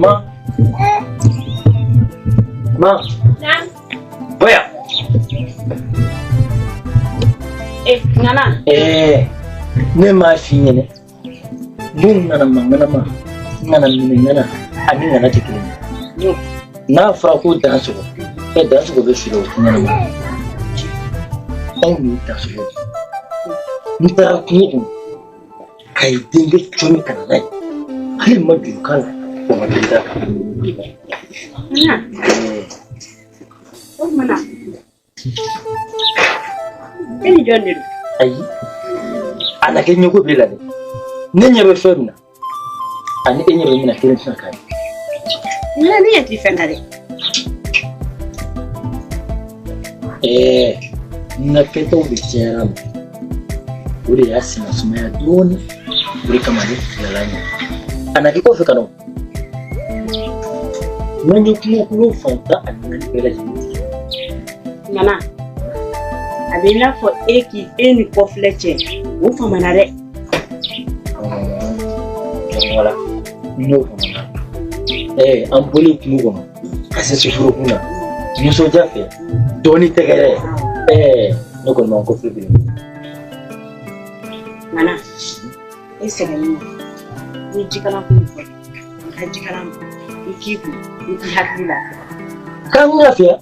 Ma. Nah. Boya. Nana. Ne ma fini ne. Mun nana ma. Nana mini nana. Ani nana tikini. Yo. Na fara ko dan so. Dan so be filo nana ma. Ai ni ta so. Ni ta ko kai dinga chumi kana dai. Hali ma du kala. Ko ma dinga. Mana? Ini Johnny. Ai. Ana kenyo ko bila ne. Nenya be femna. Ani enye be mina kiran sana kai. Ni ya tifenda de. Na keta ubishara. Uri yasi na sumaya doni. Uri kama ni lalanya. Ana kikofe kano. Nanyo kulo fanta ani bela jini. Nana. Abina for eki eni kofleche. Ufa manare. Voilà. No famana. Ampoli kumugo. Ase sufuru kuna. Muso jafe. Doni tegere. No kon man kofle. Nana. Ese gani. Ni jikana kuko. Ajikana. Ikibu. Ikihakila. Kamu afia.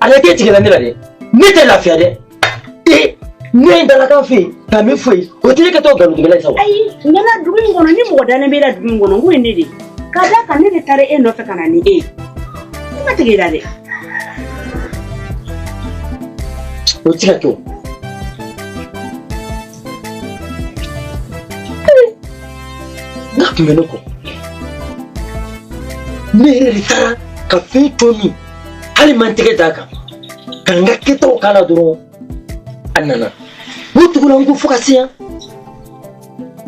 Arrêtez de gagner la vie. Mettez la fiade. Et ne dans la café. Kami foi. Otile ka to galu de la sawa. Ai, ngana dugu ngono ni mo dana bela dugu ngono ngwe ne de. Kada kan ne tare no fe kana ni ma tege dade. Otile to. Na kumenoko. Mere ritara café toni. Hali mantike daka. Kanga kito kala duro. Anana. Mutu kuna ngu fokasiya.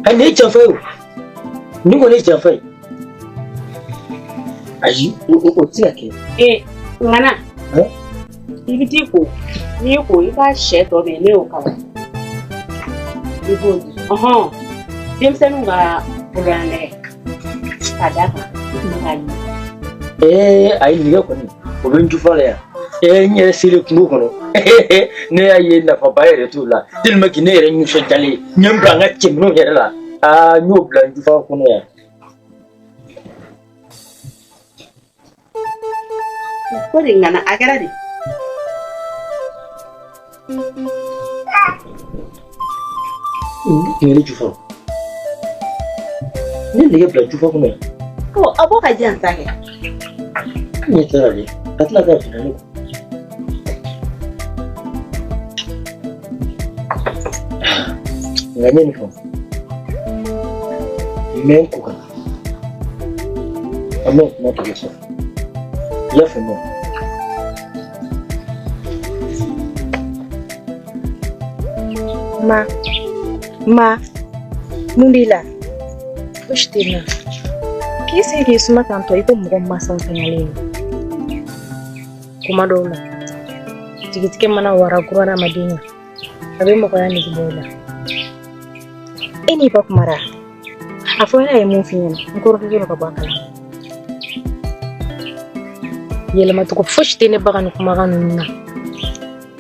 Ane jamfayo. Ningo ne jamfayo. Ayi otile ke. Ngana. Ibiti ko. Ni ko iba sheto me le okawa. Ibo. Demsenu ga bulane. Kadaka. Ayi niga koni. Obenju fala ya. Nye sile kungu kono. Ne aye na papaye de tout là. Tellement qu'il n'est rien sur d'aller. Nyam blanga chimno yera la. Nyo blanju fa kono ya. Ko ngana agara di. Ngeli jufa. Ne le blanju fa kono ya. Ko aboka janta ke. Ni tara le. Atla ka finalo. Nganye ni fo. Men ko kana. Amo mo to so. Ya fe mo. Ma mundila. Ushtina. Kisi ke suma tanto iko mo masan tanyalini. Kuma dola. Tikitike mana wara kurana madina. Abe mo ko yani kibola. Ini pak mara. Afona ya mufinya. Ngoro kizolo kabakala. Yela matuko fushtine bagan kuma ganuna.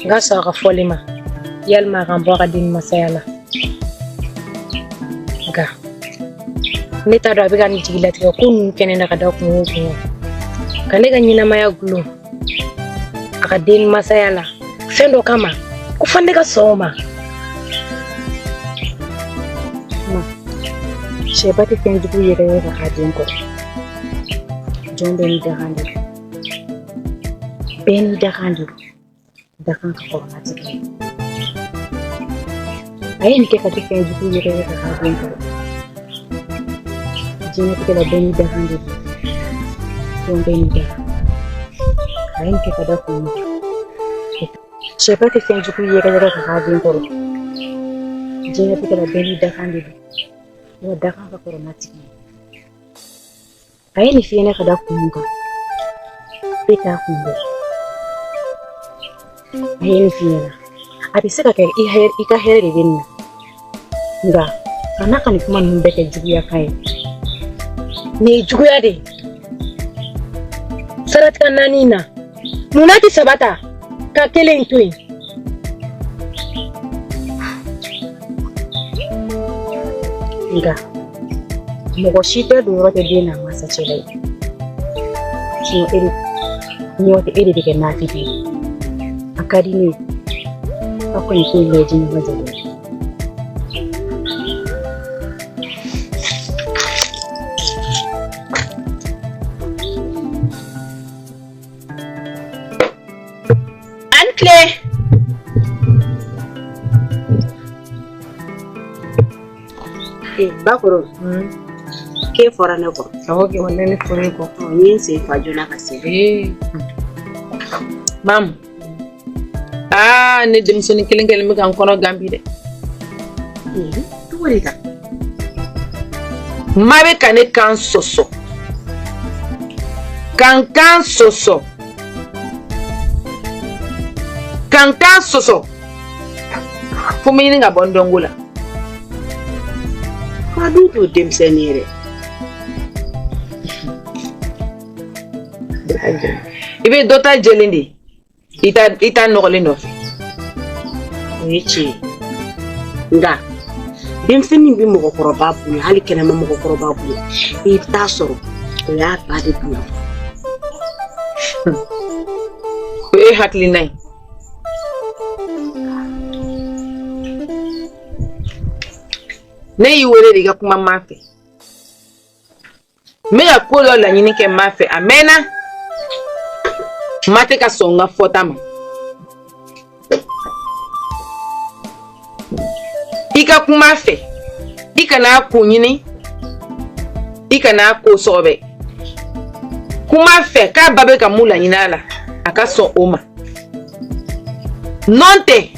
Ngasa ka folima. Yalma gambo ka din masayala. Ga. Nita do abiga ni tigilati ko kun kenena kada ko ngo. Kanega nyina maya gulu. Aka din masayala. Fendo kama kufandika soma. Shebati fendi ku yere ka hadin ko. Jombe ni dahandi. Beni dahandi. Dakan ka ko matiki. Ayen ke ka fendi ku yere ka hadin ko. Jina ke la beni dahandi. Jombe ni dahandi. Ayen ke ka da ku. Shebati fendi ku yere ka hadin ko. Jina ke la beni dahandi. Wadaka ka koromatiki. Ayi ni fiye kada kunga. Peta kunga. Ayi ni fiye na. Ati seka kaya ika here de dinna. Nga, kanaka ni kuma numbeke jugu ya kaya. Ni jugu ya de. ka nani na. Munati sabata ka kelen tuin. Nga. Mɔgɔ si tɛ don yɔrɔ tɛ den n'a masa cɛla ye. Ɲɔ tɛ e de bɛ kɛ naafigi ye. A ka di ne ye. A kɔni ko lajɛ ɲɔgɔn jɛ. Antle. Bakoro. Ke fora ne ko. Okay, wannan ne fure ko. Yin sai fajo na ka sai. Mam. Ne dim suni kilin mi kan kono gambi de. To wori ka. Mabe kane kan soso. Kan soso. Kan soso. Fumi ni nga bondongula. Kwadu to dem senere. Ibe dota jelindi. Ita nogoli no. Wechi. Nga. Dem seni bi mo ko roba bu, hali kene mo ko roba bu. Ita soro. Ya ba de bu. Hatli nai. Ne yiwere diga kuma mafe. Me ya kolo la nyini ke mafe amena. Mate ka songa fotama. Ika kuma fe. Ika na ku nyini. Ika na ku sobe. Kuma fe ka babe ka mula nyinala. Aka so oma. Nonte.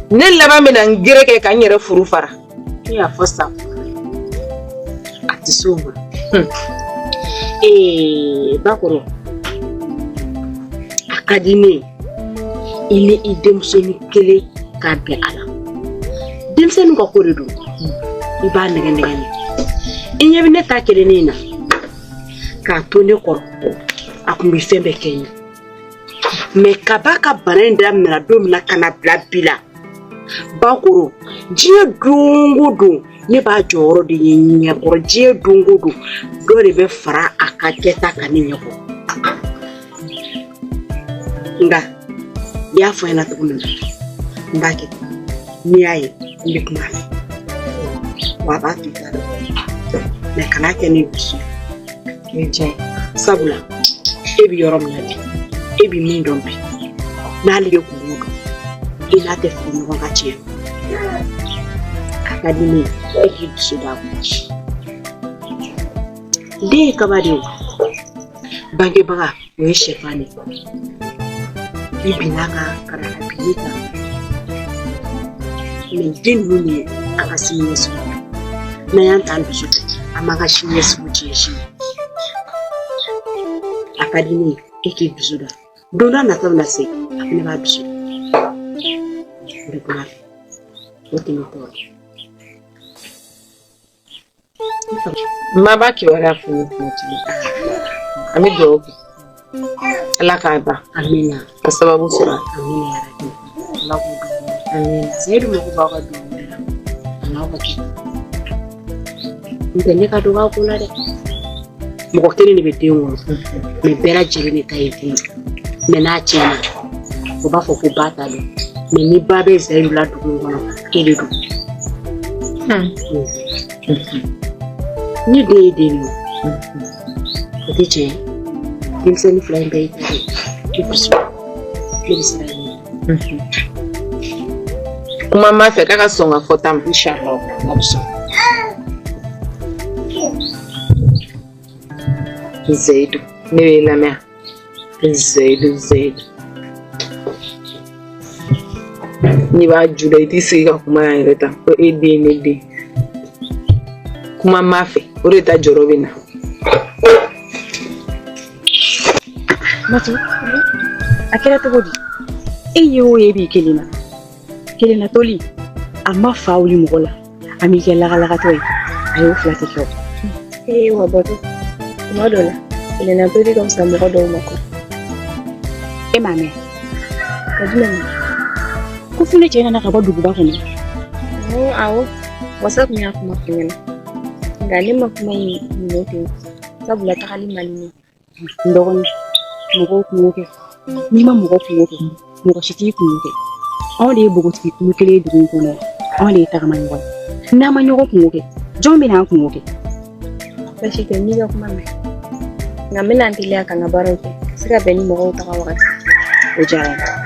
Ne laba me na ngire ke ka nyere furu fara. Ya fosa. Ati soma. Bakoro. Akadine. Ile idem soni kele ka be ala. Dem senu ko koredo. Iba nege. Inye bi ne ta kele ni na. Ka to ne ko. Akumbi fembe kenya. Me kabaka banenda mna dom na kana blabila. Bakoro je dungudu ne ba joro de nyinya ko je dungudu do de be fara akaketa kaninya ko nga ya fa ina tukuna ndake ni ayi ndikuma wa ba tuta me kana ke ni bisu nje sabula ebi yorom nabi ebi min dombi nali de kugudu ina te funu wanga chie akadini eki suda de kabadi bange baga we shefani ibinaka kana pilika me dinu ni akasi yesu na yantandu sutu amaga shi yesu bujeshi akadini eki suda dona na tamna se apne ba bisu Mabaki wala funu ami do ala ka ba amina sababu sura amina ya rabbi Allah ku amina sai du ku ba ka do ana ba ki ndene ka do ka kula de mo ko tene be tengo me bera jiri ni kai fi me na chena ko ba fo ku bata do me ni ba be sai du la du ko no kele du ni de no ko ti che il se ni flying bay ki kusu kuma mafe kaka songa fotam inshallah abso Zaidu ne la mea Zaidu ni ba juda iti siga kuma ya ireta o ede kuma mafe ureta jorobina mato akira to godi eyo yebi kelina toli amma fauli mugola ami kella kala to ayo flati ko Wa bato. Madola. Il n'a pas dit comme ça, mon rodon, mon corps. Et ma mère? Kaduna. Kufu ne chena na kaba dugu ba kono. Oh, awo. WhatsApp ni aku makinya. Ngale makumai nyote. Sabula takali mali. Ndogoni. Mugo kuoke. Nima mugo kuoke. Mugo shiti kuoke. Awde bugo tiki kule dugu kono. Awde takama nyogo. Na manyogo kuoke. Jombe na kuoke. Bashi ke ni ga kuma mai. Ngamena antilia kanga baroke. Sika beni mugo takawakati. Ojara.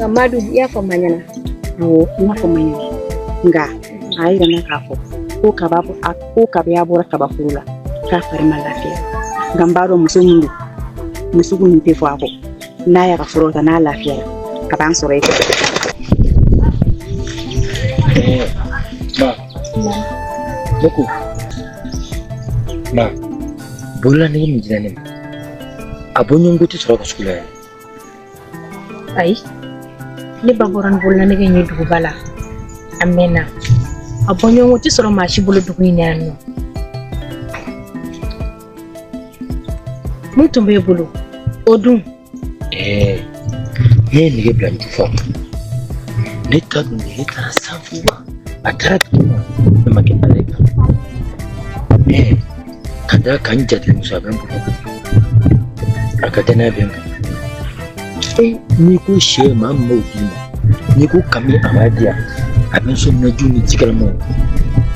Madu ya famanyana. Oh, ina famanyana. Nga, aira na kafo. Ko kababu ko kabya bora kabafurula. Ka farima lafiya. Gambaro musumundu. Musugu nte fako. Na ya kafurota na lafiya. Kaban sore. Ma. Boku. Ma. Bola ni mjane. Abonyo nguti sura ko skula. Ai. Ni baboran bolna ne ganyi dugu bala amena abonyo ngoti soro mashi bulu dugu ni anno mutumbe bulu odun ne ni ge blantu fo ne ta dun ne ta safuwa atara kuma ne make aleka kada kan jadin musaban bulu akatana ben ni ko she ma mawdima ni ko kami amadiya abin son na juni cikar mu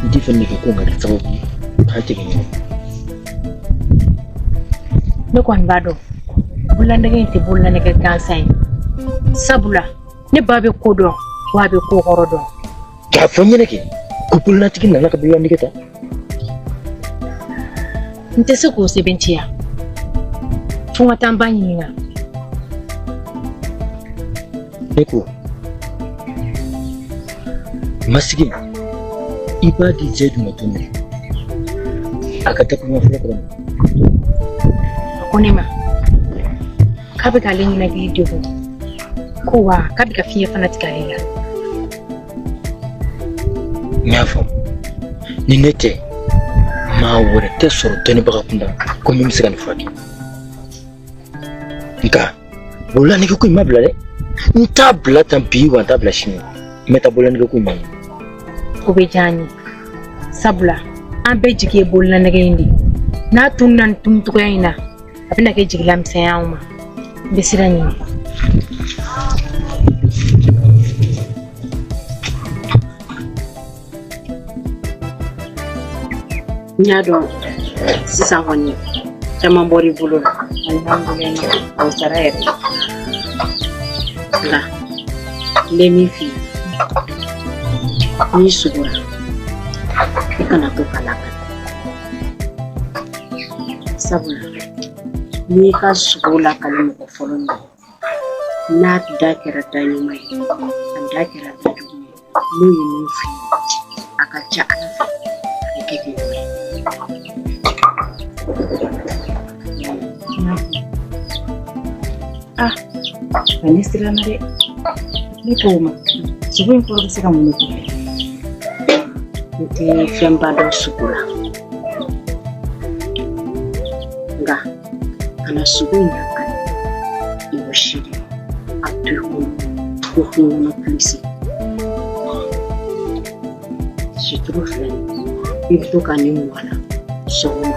ndi fanni ko ngal sababu ta ce ni ne ko an bado bulla daga inte bulla ne ga gansai sabula ne babe ko do wabe ko horodo ta fanni ne ke ko bulla tikin nan ka biya ni keta nte se ko se bentia funga tambanyi ninga Neko Masigi Ibadi Zedu Matune Akatapu mafula kwa Akonema Kabe kalenyi na video Kuwa kabe kafiye fanatika lela Nyafo Ninete Mawure tesoro teni baka kunda Kwa mimi sika nifaki Nka Bola niki kui mablale Ntabla tampi wa ntabla shini metabola nige ku mani Kube jani sabula ambe jike bolla nage indi na tunnan tumtuko yana abina ke jiglam sayawma besirani Nyado sisa honi chama mbori bulu alhamdulillah au saraere la lemi fi ni sugura ikana to kalaka sabula ni ka sugula kalimu ko folondo na dakira tani mai an dakira tani mu yi ni fi aka cha alafa ikeke Ministra nare ni koma subuhi kwa sika mungu nti fyamba do sukula nga ana subuhi yakani iwashiri atuhu kuhu na polisi shituru fulani ilitoka ni mwana soma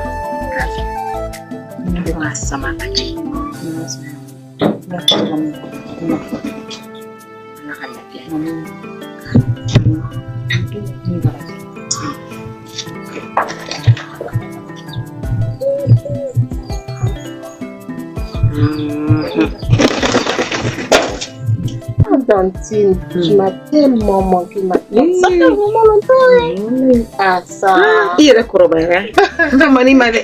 rafi ndio sama kaji Dantine, tu m'as tellement manqué maintenant. Ça fait vraiment longtemps. Ah, ça. Il est corrobé. Merci.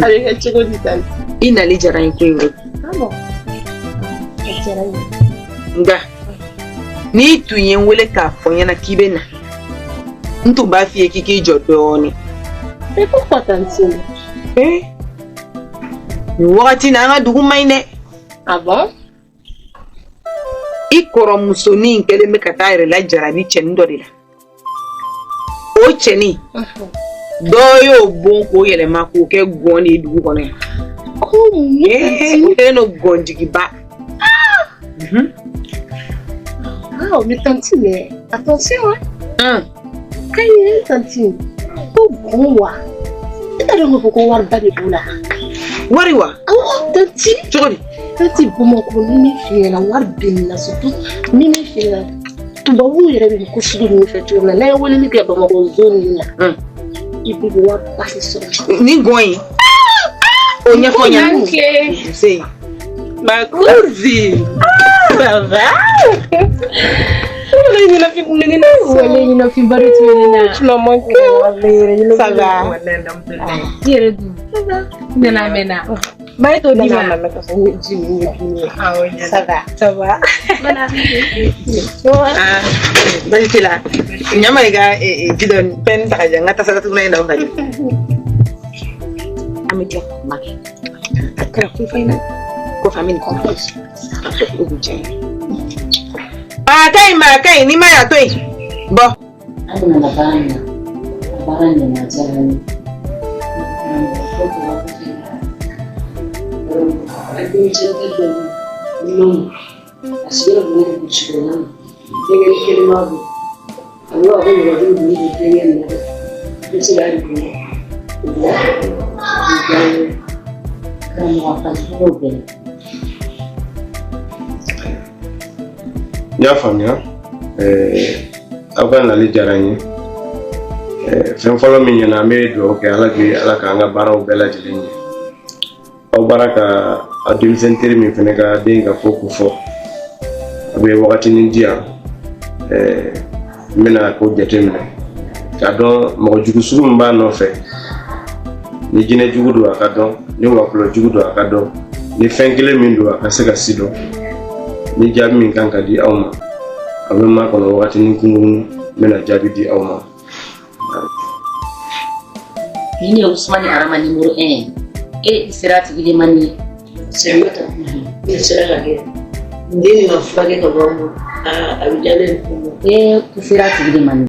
Avec un chico de Dantine. Il n'a déjà rien fait. Ah bon? Nga ni tunye wele ka fonya na kibena ntu ba fie kiki jodoni. Mais pourquoi Dantine? Ni wakati na nga dugu maine. Ah bon? Ikoro musoni nkele mekata ire la jarabi cheni ndorila. O cheni Doyo bon ko yele ma ko ke goni du ko ne. No gonjigi ba. Ah, mais tantine, attention hein. Kaye tantine. Ko bonwa. Ita do ko war ba de bula. Wari wa? Ah, tantine. Jodi. Tantine bomo ko ni fi na war bin na surtout ni fi na. Tubabu yere bi ko shidu ni fe tourna. Na wole ni ke ba mo zone na. Ibi wa passe so. Ni goyin. Onya fonya. Sei. Ma course. Ça va? Wale ni na fi bari tu ni na. Non manque. Ça va. Yere du. Ne na mena. Bai to di ma. Ça va. Ça va. Ah, bari tila. Nyama iga bidon pen takaja ngata sala tuna enda ngaji. Amiti maki. Akara kufaina. Ko family conference. Ah, kai ni maya toi. Bo. Ana nabana. Nabana na jana. Aku cerita dulu, belum. Asyik boleh bercerita. Dengan kalimat, Allah akan berjumpa dengan dia. Bercerita dulu. Kamu akan berubah. Ya fanya, apa nali jaranya? Fɛn fɔlɔ min ɲɛna an bɛ dugawu kɛ ala k'an ka baaraw bɛɛ lajɛlen ɲɛ. Aw baara ka a denmisɛn teri min fɛnɛ ka den ka ko ko fɔ. A bɛ wagatinin di yan. N bɛna ko jateminɛ. K'a dɔn mɔgɔ jugu sugu min b'a nɔfɛ. Ni jinɛ jugu don a ka dɔn, ni wakulɔ jugu don a ka dɔn, ni fɛn kelen min don a ka se ka si dɔn. Ni jaabi min kan ka di aw ma. A bɛ maa kɔnɔ wagatinin kunkurunnin n bɛna jaabi di aw ma. Ini Usmani Arama numero 1. Sera tigi de mani. Semata. Ni sera lagi. Ndini na flage to bongo. Abijale ko. Sera tigi de mani.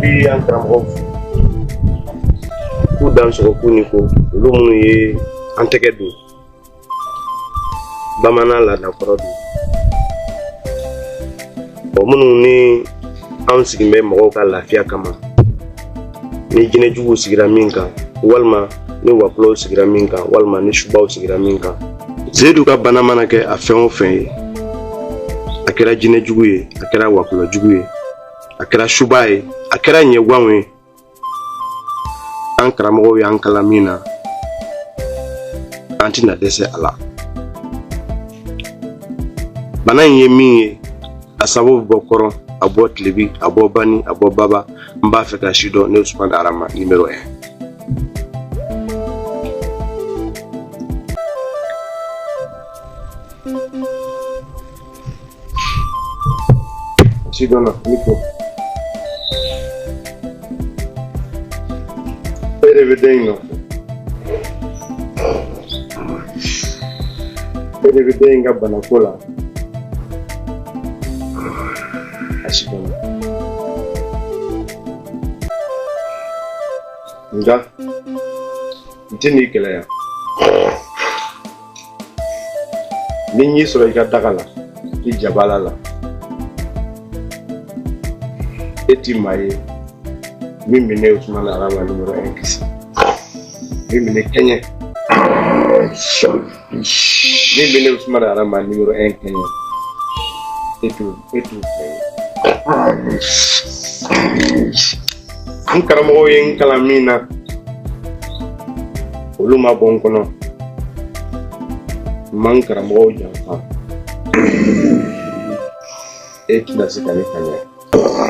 Di an karamɔgɔw k'u dan sogo k'u ni ko olu minnu ye an tɛgɛ don bamanan laadakɔrɔ don minnu ni an sigin bɛ mɔgɔw ka lafiya kama ni jinɛjuguw sigira min kan walima ni wakulɔw sigira min kan walima ni subaw sigira min kan Seyidu ka bana mana kɛ a fɛn o fɛn ye a kɛra jinɛjugu ye a kɛra wakulɔjugu ye a kɛra suba ye a kɛra ɲɛgwanw ye an karamɔgɔw y'an kalan min na an tɛna dɛsɛ a la bana in ye min ye a sababu bɛ bɔ kɔrɔn a bɔ tilebi a bɔ bani a bɔ baba n b'a fɛ ka si dɔn ne Usmani Arama numéro 1 si dɔnna ni ko Evidente nga banakola ashikana nga ntini kelaya ninyi sura ikadakala ijabalala eti maye mimi ne Usmani Arama numero 1 kisi mimi ne Kenya mimi ne Usmani Arama numero 1 Kenya etu an karamɔgɔw ye n kalan min na olu ma bɔ n kɔnɔ man karamɔgɔw janfa tɛna se ka ne kaɲɛ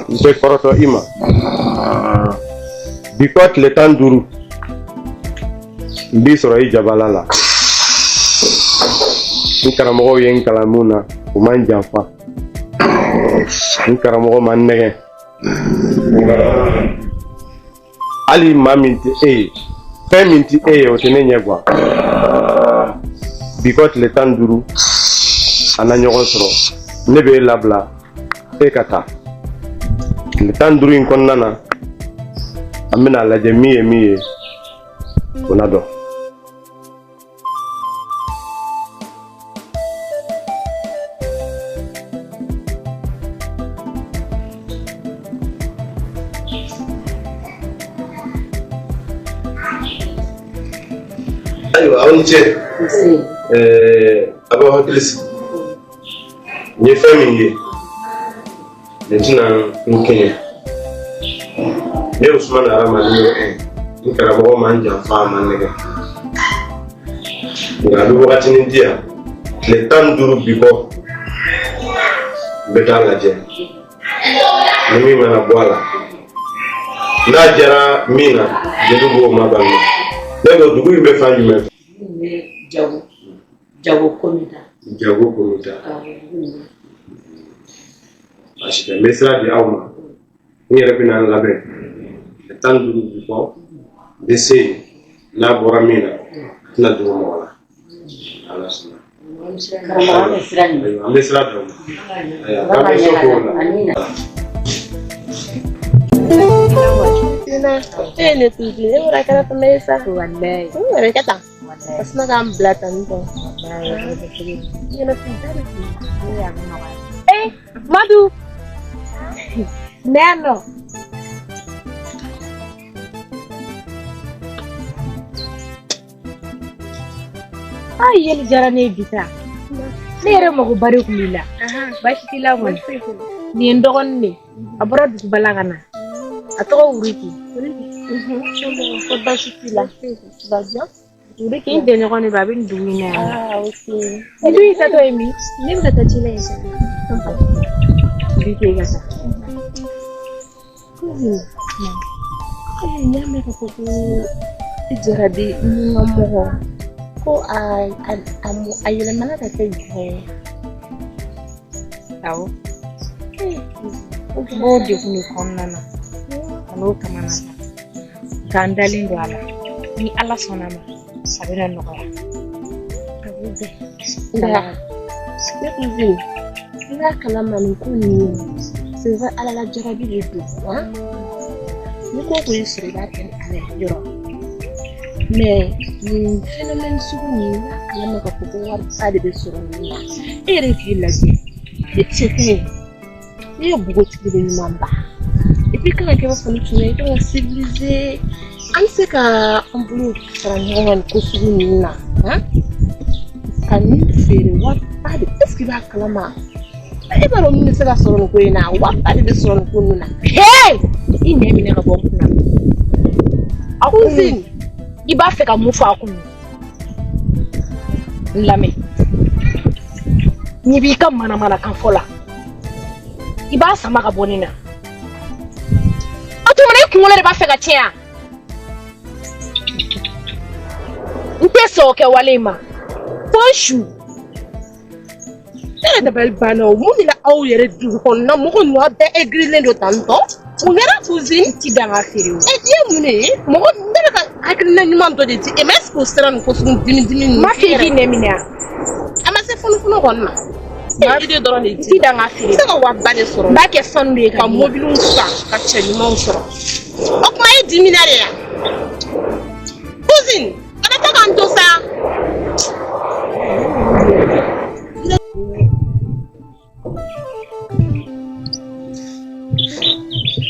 n tɛ kɔrɔtɔ i ma bi kɔ tile 15 n b'i sɔrɔ i jabala la N karamɔgɔw ye n kalan mun na u ma n janfa n karamɔgɔ ma n nɛgɛ hali maa min tɛ e ye fɛn min tɛ e ye o tɛ ne ɲɛ guwa bi kɔ tile 15 an na ɲɔgɔn sɔrɔ ne bɛ e labila e ka taa tile 15 in kɔnɔna na an bɛna lajɛ min ye min ye o na dɔn. ayiwa aw ni cɛ a b'aw hakili sigi n ye fɛn min ye nin tɛna n kɛɲɛ ne ye Usumani Arama numéro 1 n karamɔgɔ ma n janfa a ma n nɛgɛ nka a bɛ wagatinin di yan tile 15 bi kɔ n bɛ taa lajɛ ni min mana bɔ a la n'a jara min na jeli b'o ma ban ne ko dugu in bɛ fan jumɛn fɛ? Jago komita. Jago komita. Parce que n bɛ sira di aw ma n yɛrɛ bɛna n labɛn tile 15 bi kɔ n bɛ se yen n'a bɔra min na a tɛna dogo mɔgɔ la ala sɔnna. An bɛ sira ɲini. An bɛ sira dɔn k'an bɛ so k'o la. Ne tuji ne ora kana ta mesa wallahi ne ka ta asna ga ambla tan to Madu Nano ay yeli jarane bita ne yɛrɛ mago bari kun bila baasi t'i la kɔni nin dɔgɔnin de a bɔra dugu bala ka na a tɔgɔ Wuriki ko baasi t'i la Wuriki in tɛ ɲɔgɔn de ba a bɛ nin dugu in na yan ok ni dun y'i tatɔ ye min ne bɛ ka taa ci la yen sa Wuriki ka sa n y'a mɛn ka fɔ ko i jara de ni ka mɔgɔ ko a yɛlɛmana ka kɛ jumɛn ye awɔ b'o degun de kɔnɔna na a n'o kamana k'an dalen don a la ni ala sɔnna ma a bɛna nɔgɔya a b'o bɛɛ nka ne kun bɛ yen n b'a kalama nin ko nin ye c'est vrai ala la jarabi de don ni ko ko ye sɔrɔ i b'a kɛ ni ala ye yɔrɔ mais nin phénomène sugu nin n b'a kalama ka fɔ ko wariba de bɛ sɔrɔ nin na e yɛrɛ k'i lajɛ ni cɛ tɛ yen ne ye bugotigi de ɲuman ba et puis kan ka kɛ b'a fɔ ni tun ye i kan ka civiliser an bɛ se ka an bolo fara ɲɔgɔn kan nin ko sugu ninnu na ka nin feere wariba de est ce que i b'a kalama e b'a dɔn min bɛ se ka sɔrɔ nin ko in na wariba de bɛ sɔrɔ nin ko ninnu na i nɛ minɛ ka bɔ n kunna a kun i b'a fɛ ka mun fɔ a kun n lamɛn n'i b'i ka manamanakan fɔ la i b'a sama ka bɔ nin na o tuma i kunkolo de b'a fɛ ka tiɲɛ n tɛ sɔn o kɛ wale in ma fo su ne yɛrɛ dabali banna o mun de la aw yɛrɛ dugu kɔnɔna mɔgɔ ninnu aw bɛɛ égrilen don tan tɔ mun kɛra cousine ti danga feere o i ye mun de ye mɔgɔ ne bɛ ka hakilina ɲuman dɔ de di et mais est ce que o sera nin ko sugu dimi ninnu ma f'i k'i nɛ minɛ a ma se funufunu kɔni ma idée dɔrɔn de di ti danga feere i se ka wariba de sɔrɔ n b'a kɛ sanu de ye ka mobiliw san ka cɛ ɲumanw sɔrɔ o kuma e dimina de ya cousine kana to k'an to sa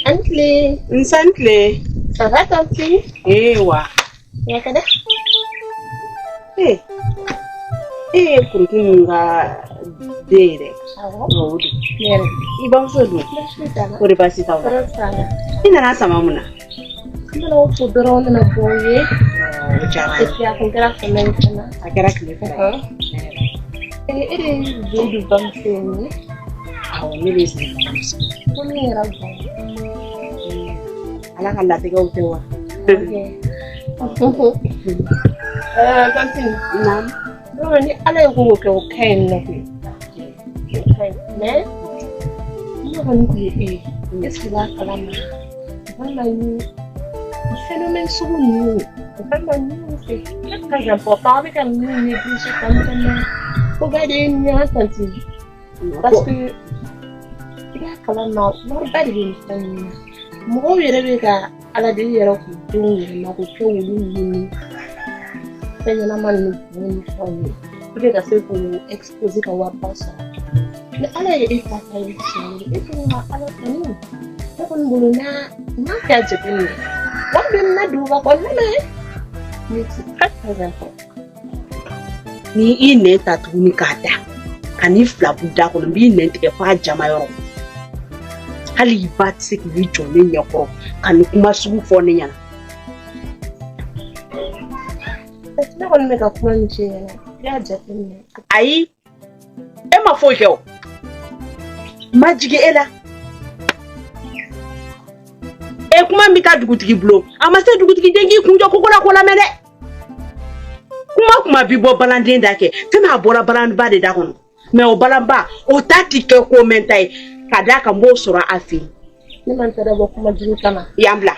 Antle, Nsantle. ça va tanti? Wa. Ya kada? Kurutun ga dere. Awo. Ngawudi. Nere. Iban so do. Ko de basi taw. Sana. Ina na sama muna. Kana o ko doro na boye. O chara. Ya ko kira kuma kana. Akira kile fa. Vedo bamseni. Awo mi lesi. Ko ni era bo. Ala kala te go tewa. Okay. Tanti. Nam. Non, ni ala ko ko kain na ko. Mais ni ko ni est-ce que la kalama. Vraiment ni phénomène souvent vraiment ni c'est très important avec un néglige comme regarder ni attention. Parce que la kalama non pas de ni. Mo yere be ka ala de yere ko don na ko ko wulu ni na man ni fami peut être c'est pour exposer ka wa passa mais ala e ta ta yi e ko ma ala ni ko ko ngulu na ka je ni wa be na du ba ko na ni c'est très ni ine ta tu ni kada ani fla buda ko bi ne te fa jama yoro hali bat se ki jone nyako kan kuma sugu fo ne nyana c'est on me ka kuma ni che ya jate ni ai e ma fo heo majige ela e kuma mi ka dugutigi blo ama se dugutigi dengi kunjo kokola kola mede kuma bi bo balanden dake fema bola balan ba de da kono mais o balamba o tati ke ko mentai kada ka mo sura afi ni man tada bo kuma juru tama yambla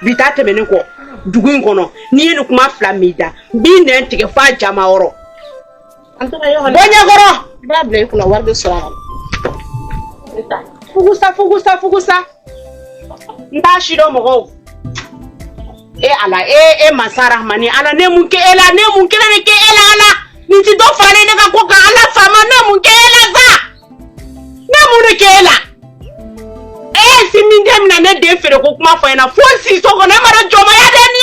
bita temene ko dugun kono ni ni kuma flamida bi ne ntike fa jama oro antara yo bonya goro ba ble kuna wardo sura fugusa nda shido mo e ala e masara mani ala ne mun ke ne ke ela ala ni ti do fare ne ka ko ka ala fama ne mun ke ela za ne mun ke ela si min dem na ne de fere ko kuma fa na fo si so ko na mara joma ya de ni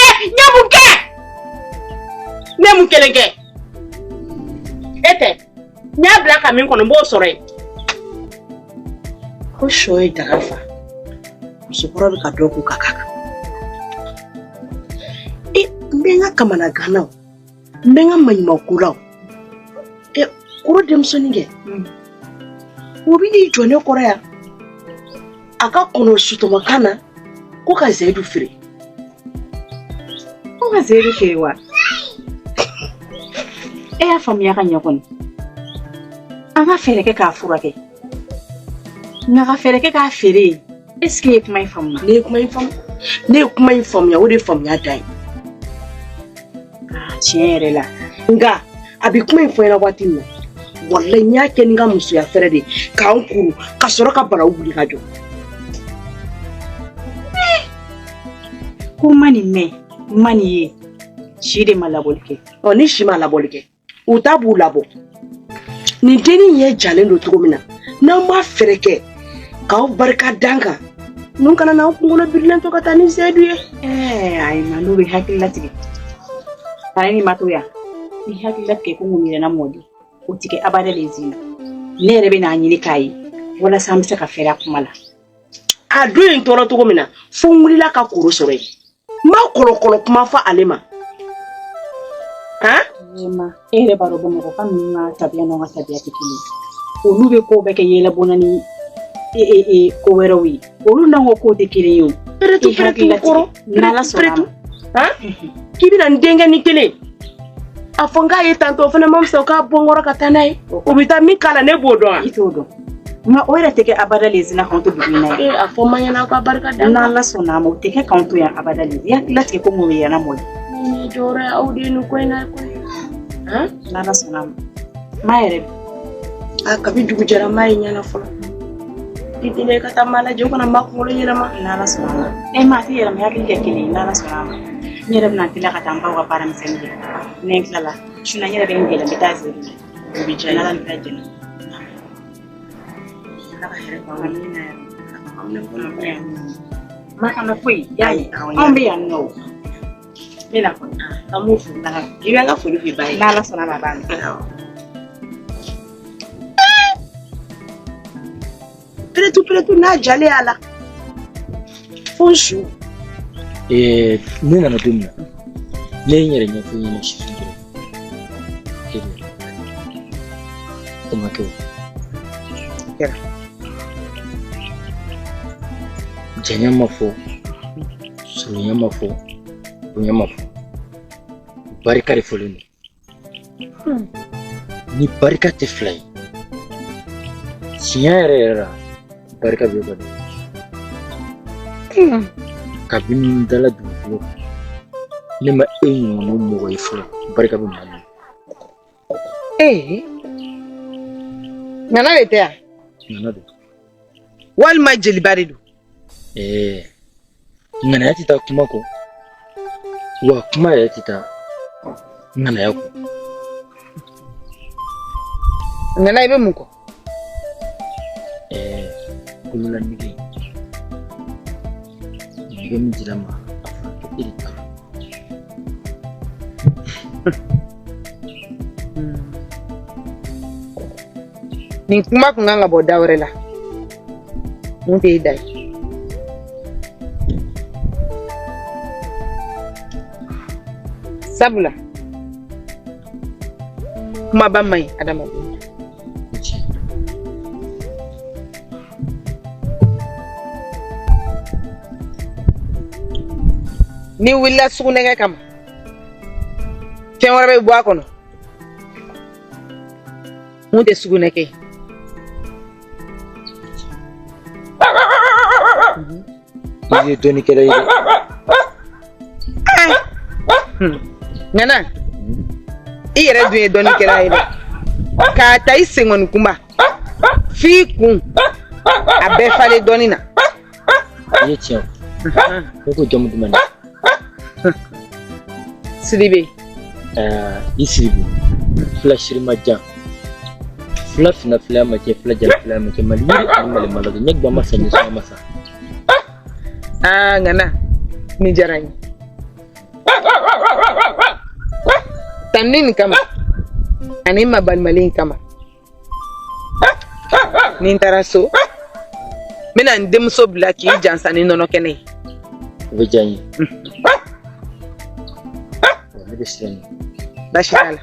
ne mun ke lenge ete nya bla ka min ko no bo sore ko shoy darafa so ko ka do ko kakaka mbenga kamana gana mbenga manyima kula kuro dem soninge obi ni jone korea aka kono suto makana ko ka zedu fire ko ka zedu kewa ya famia kan yakon anga fere ke ka furake nga ka fere ke ka fere est-ce que kuma infam ne kuma infam ya wode fam ya dai chere la nga abi kuma infam na watin wallahi nya ke nga musu ya fere de ka nkuru ka soro ka bara ubuli ka jo kumani me mani ye shide malabolke oni shima labolke utabu labo ni deni ye jalendo tugomina na ma fereke ka barka danga nun kana na kungola birlen to kata ni sedu ye ay malu bi hakilati ni matoya ni hakilati ke kungumira na modi utike abada lezina nere be na nyini kai wala samse ka fera kumala adu en toro tugomina fungulila ka kuru sore ma kolokolo kuma fa alema ha ma ere baro bomo ko kan na tabia no ga tabia tikini olu be ko be ke yela bonani ko werowi olu na ko tikini yo pretu koro nala sona ha kibina ndenga ni kele afonga ye tanto fana mamsa ka bongora katanai ubita mikala ne bodo itodo ma oira teke abada lezina konto bibina afoma yana ka barka da nala sona mo teke konto ya abada lezi ya kilati ko mo yana mo ni jora audi nu ko na ko ha nala sona maere akabi dugu jara mai nyana folo ditine kata mala joko na makolo nyana ma nala sona ma ti yera ma yakili kekili nala sona nyere na tila kata mba wa para msenje nenkala shuna nyere bengela bitazi bijana nala ntajena Makana fui yayi ombe ya no bila ko amufu na ibanga fulu fi bai nala sona na bana pretu na jale ala fonsu ni na dumna ne nyere nya ko ni shi ngiro kede kuma ko kera janyamafo sunyamafo bunyamafo barikari folini Ni barika tɛ fila ye. Tiɲɛ yɛrɛ yɛrɛ la barika bɛ balo. Kabini n dala dugukolo kan ne ma e ɲɔgɔnna mɔgɔ ye fɔlɔ barika bɛ maa min. Nana bɛ tɛ yan. Nana don. Walima jeliba de don. Ŋanaya tɛ taa kuma kɔ wa kuma yɛrɛ tɛ taa ŋanaya kɔ. Nana i bɛ mun kɔ? Kolola nege min dira n ma a fɔra ko e de ta don. Nin kuma kun kan ka bɔ da wɛrɛ la mun tɛ e da ye. Sabula kumaba man ɲi adamaden. Ni wulila sugunɛkɛ kama fɛn wɛrɛ bɛ bɔ a kɔnɔ mun tɛ sugunɛkɛ ye. I ye dɔnnikɛla ye dɛ. Nana i yɛrɛ dun ye dɔnnikɛla ye dɛ k'a ta i senkɔni kunba f'i kun a bɛɛ falen dɔnni na. I ye tiɲɛ fɔ. Ne ko jamu duman de. Sidibe. I Sidibe. Fila Shirimajan. Fila fina fila ma kɛ fila jala fila ma kɛ Mali yiri ani Mali malade ɲɛ gba masa ɲɛ sɔgɔ masa. Nana ni diyara n ye. Tanni nin kama ani ma balimalen kama ni n taara so n bɛna n denmuso bila k'i jansa ni nɔnɔ kɛnɛ ye. O bɛ diya n ye. Ne bɛ siran ɲɛ. Baasi t'a la.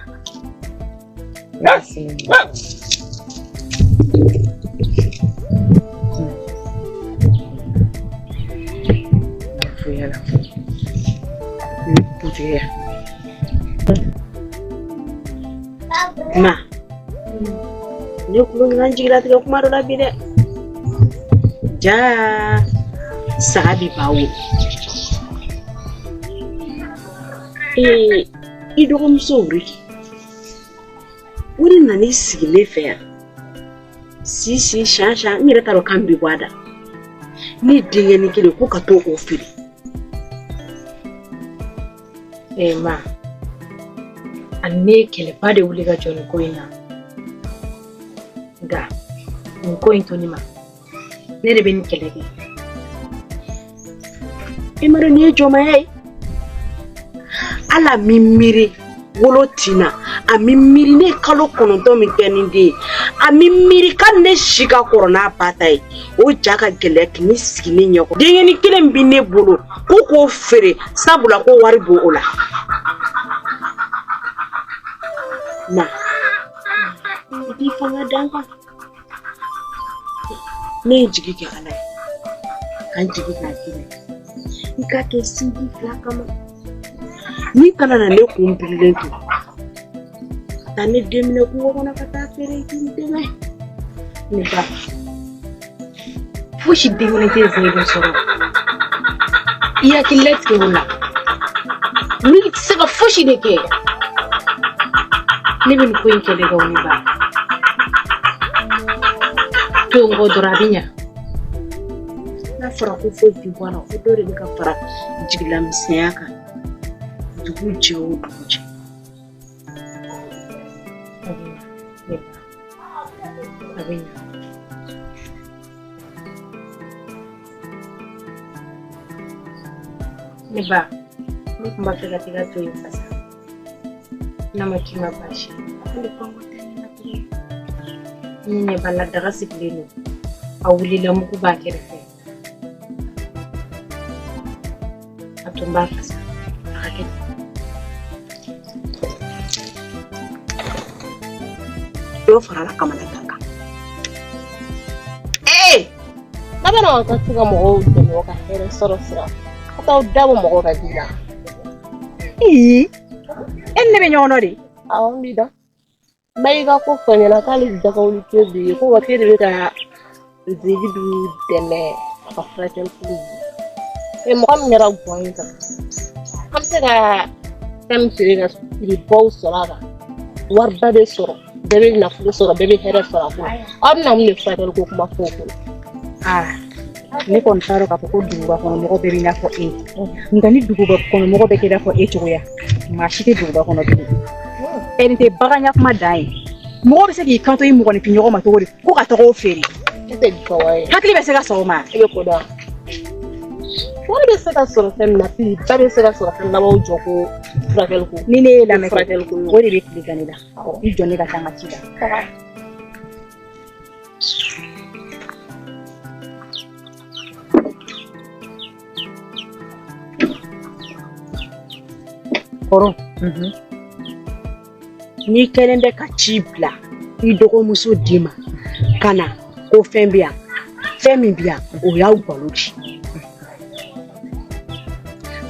Ma ne kulo ŋan jigila tigɛ kuma dɔ la bi dɛ. Jaa saga bi ba wo. I dɔgɔmuso Riki o de nana i sigi ne fɛ yan si shan n yɛrɛ t'a dɔn kan bɛ bɔ a da ne denkɛnin kelen ko ka to o feere. Ma ani ne ye kɛlɛba de wuli ka jɔ nin ko in na nka nin ko in to ne ma ne de bɛ nin kɛlɛ kɛ. I ma dɔn nin ye jɔnmaya ye ala min miiri wolo tina a min miiri ne kalo 9 min kɛ nin den ye a min miiri ka ne si ka kɔrɔ n'a ba ta ye o ja ka gɛlɛya k'i ne sigi ne ɲɛkɔrɔ denkɛnin kelen bi ne bolo ko k'o feere sabula ko wari b'o la. Na i k'i fanga dan kan ne ye jigi kɛ ala ye kan jigi k'a kiri i ka kɛ sinji fila kama ni kana na ne kun birilen to ka taa ne denminɛ kungo kɔnɔ ka taa feere i k'i dɛmɛ ne ba fosi denkelen tɛ zɛrɛ sɔrɔ i hakili latigɛ o la ni tɛ se ka fosi de kɛ ne bɛ nin ko in kɛlɛ kɛ o ne ba to n kɔ dɔrɔn a bɛ ɲa. n'a fɔra ko foyi tɛ bɔ a la ko dɔ de bɛ ka fara jigilamisɛnya kan dugu jɛ o dugu jɛ. A bɛ ɲa. Ne ba ne tun b'a fɛ ka t'i ka to yen fasa n'a ma k'i ma baasi ye. Ni ɲɛ b'a la daga sigilen don a wulila mugu b'a kɛrɛfɛ a tun b'a fasa a ka kɛ. Dɔ farala kamanagan kan. n'a bɛna an ka se ka mɔgɔw dɛmɛ ka hɛrɛ sɔrɔ sira ka taa dabɔ mɔgɔw ka di la. E ne bɛ ɲɔgɔn dɔ de awon bi da bai ga ko fanya na kali da ko to bi ko wate da ka zigi du deme ka fratel ku e mo kam mera point kam se da kam tire na di bow solaga war bade soro bebe na fu soro bebe here soro ko am na mun fratel ko kuma ko ne kon taro ka ko duba ko mo ko be na ko ngani dugu ba ko mo ko be keda ko choya ma shite dugu ba ko no bi te baganya kuma dai mo be se ki kanto yi mo ko ni pinyo ma to ko ka to ko feri te ko wai hakli be se ka so ma e ko da wani be se ka so tem na fi ba be se ka so tem na wo joko fratel ko ni ne la me fratel ko o de be klikani da i joni ka tanga ci da koro ni kelen bɛ ka ci bila i dɔgɔmuso di ma ka na ko fɛn bɛ yan fɛn min bɛ yan o y'aw balo di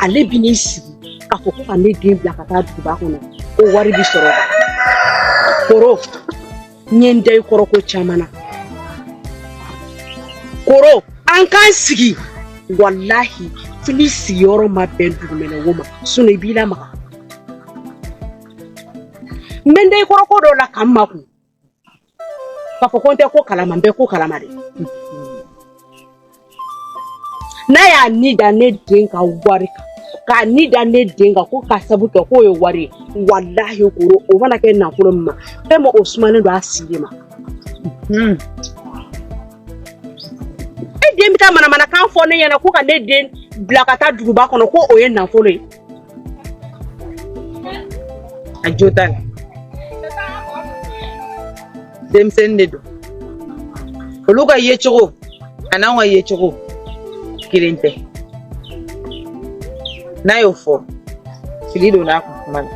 ale bi n'i sigi k'a fɔ ko ka ne den bila ka taa duguba kɔnɔ ko wari bi sɔrɔ koro n ye n da i kɔrɔ ko caman na koro an k'an sigi walahi fili sigiyɔrɔ ma bɛn dugumɛnɛ wo ma i b'i lamaga n bɛ n da i kɔrɔ ko dɔ la k'an makun k'a fɔ ko n tɛ ko kalama n bɛ ko kalama de n'a y'a ni da ne den ka wari kan k'a ni da ne den kan ko ka sabu kɛ k'o ye wari ye walahi koro o mana kɛ nafolo min ma fɛn ma o sumalen don a si de ma e den bɛ taa manamanakan fɔ ne ɲɛna ko ka ne den bila ka taa duguba kɔnɔ ko o ye nafolo ye a jo t'a la denmisɛnnin de don olu ka yecogo a n'anw ka yecogo kelen tɛ n'a y'o fɔ fili don n'a kun kuma la